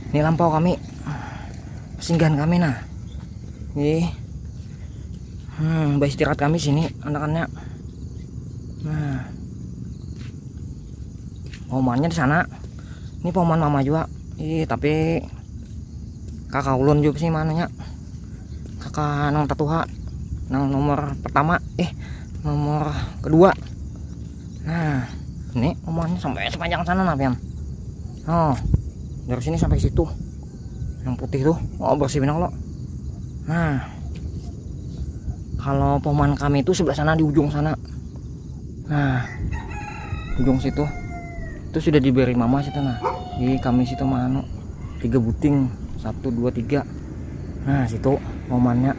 Ini lampau kami, singgahan kami nah. Baik istirahat kami sini anak-anak. Nah, paumannya di sana. Ini pauman mama juga. Tapi kakak ulun juga sih mananya. Kakak nang tatuha, nang nomor pertama, nomor kedua. Nah, ini paumannya sampai sepanjang sana nah, pian. Oh, dari sini sampai situ. Yang putih tuh, bersih benar lo. Nah, kalau pauman kami itu sebelah sana di ujung sana. Nah, ujung situ itu sudah diberi mama situ nah. Di kami situ mano 3 buting, 1 2 3. Nah, situ paumannya.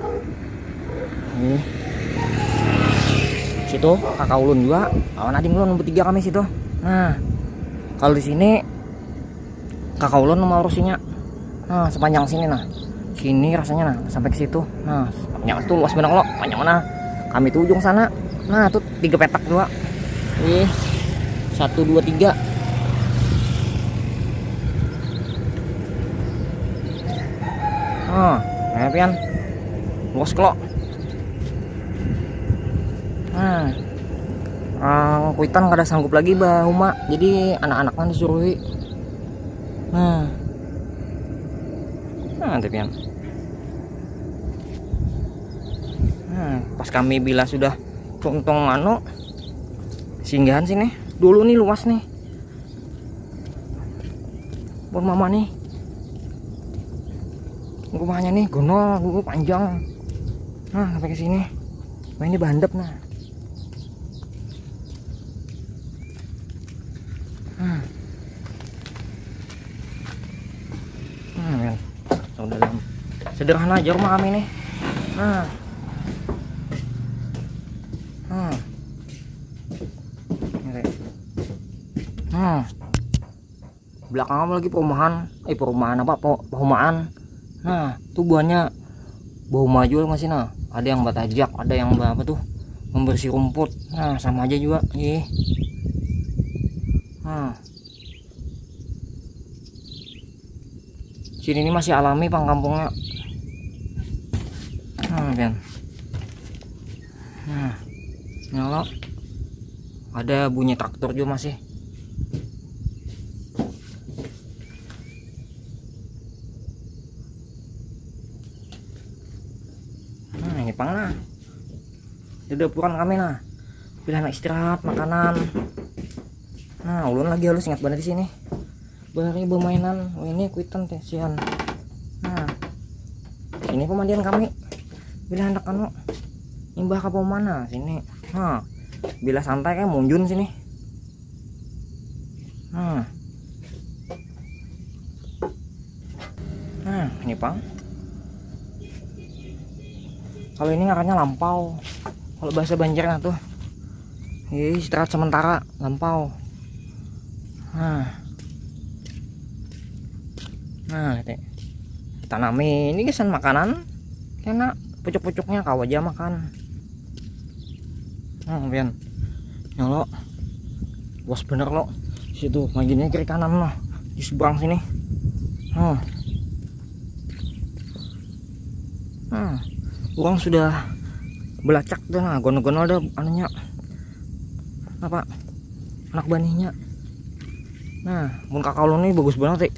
Situ kakak ulun juga, kawan adik ulun nomor 3 kami situ. Nah, kalau di sini kakak ulun nomor urusinya. Nah, sepanjang sini nah. Sini rasanya nah sampai ke situ. Nah, panjang itu luas benar lo. Panjang mana? Kami tuh ujung sana. Nah, tuh 3 petak dua. 1 2 3. Pian. Luas kelo. Nah, kuitan kada sanggup lagi bah uma. Jadi anak-anaknya disuruhi. Nah, pian. Pas kami bila sudah tong singgahan sini dulu nih luas nih buat mama nih rumahnya nih gono dulu panjang. Nah, sampai ke sini. Nah, ini bandep nah. Men, dalam sederhana aja rumah kami nih. Belakang lagi perumahan apa perumahan. Nah, tuh buahnya bau maju masih nah. Ada yang batajak, ada yang apa tuh membersih rumput. Nah, sama aja juga. Sini ini masih alami kampungnya. Kan. Nah, nyala. Ada bunyi traktor juga masih. Ini pang nah. Di dapuran kami nah. Bila anak istirahat, makanan. Nah, ulun lagi halus ingat banget di sini. Bari bermainan. Ini kuitan teh sian. Nah, sini pemandian kami. Bila hendak imbah ke mana sini. Nah, bila santai kayak munjun sini. Nah, ini pang. Kalau ini ngarannya lampau. Kalau bahasa Banjarnya tuh, istirahat sementara lampau. Nah, tanami ini kesan makanan, kena pucuk-pucuknya kau aja makan. Pian, nyalo, luas bener lo. Situ maginya kiri kanan loh, di seberang sini. Orang sudah belacak tuh nah, gono-gono ada anunya apa anak baninya. Nah, mun kakak lo nih bagus banget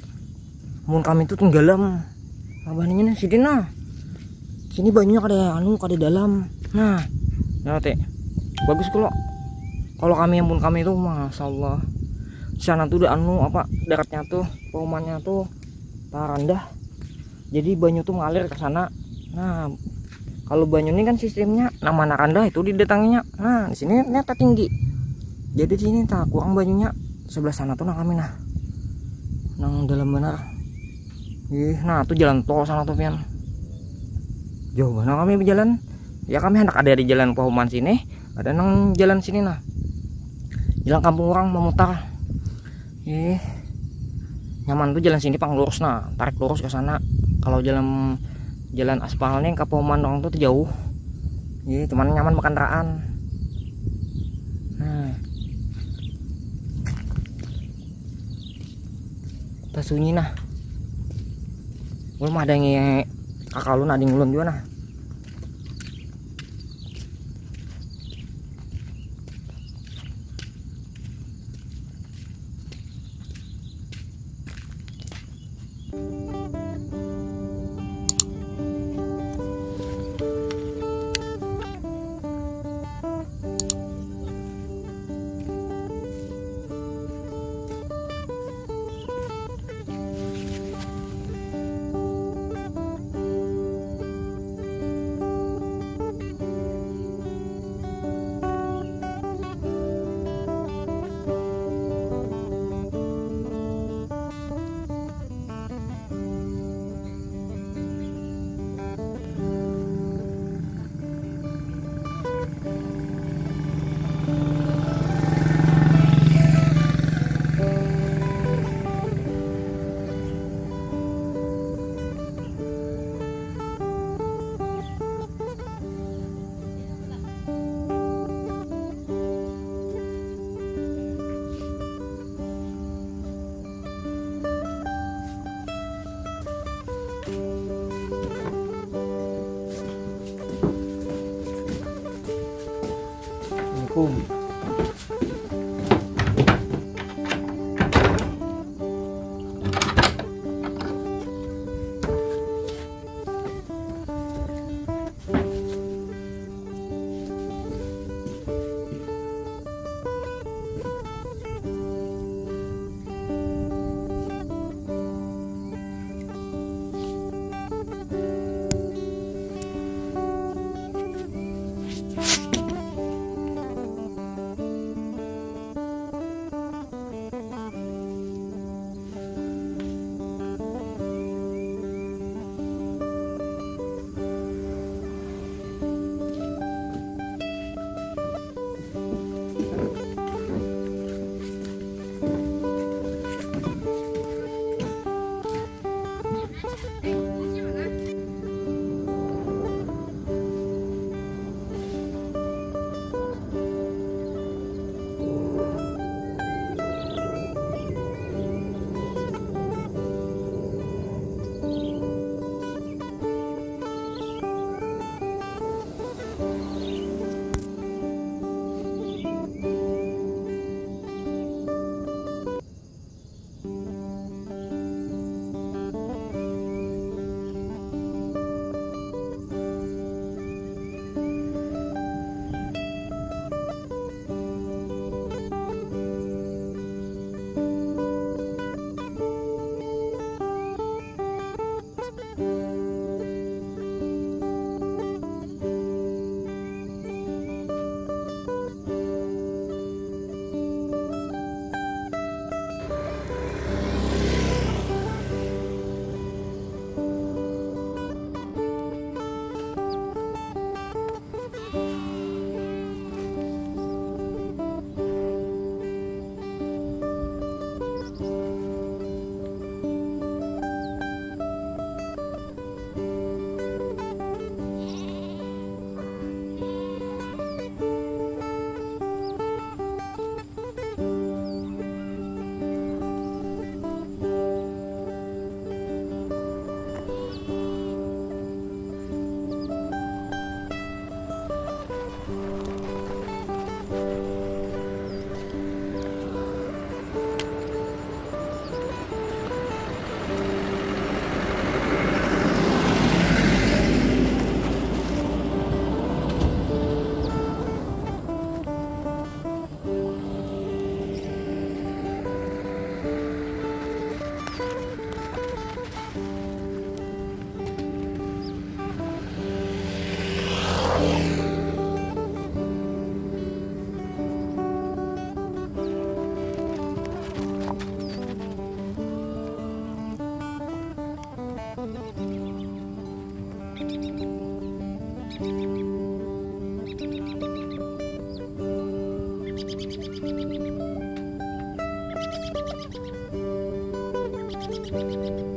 mun kami tuh tenggelam anak baninya nih sini nah. Sini banyunya kada dalam. Nah, ya bagus kalau kami mun kami itu masya Allah. Sana tuh udah daratnya tuh paumannya tuh rendah. Jadi banyu tuh mengalir ke sana. Nah, kalau banyu ini kan sistemnya mana rendah itu didatanginya. Nah, di sini ternyata tinggi. Jadi di sini tak kurang banyunya. Sebelah sana tuh kami nah. Nang dalam benar. Nah, tuh jalan tol sana tuh pian. Jauh mana kami berjalan. Ya kami hendak ada di jalan pauman sini, ada nang jalan sini nah. Jalan kampung orang memutar. Nyaman tuh jalan sini pang lurus nah, tarik lurus ke sana. Kalau jalan aspalnya ke pauman orang tuh jauh. Cuman nyaman makan raan. Nah, kita sunyi nah. Belum ada yang kakak lu nading ulun juga nah. Assalamualaikum. Thank you.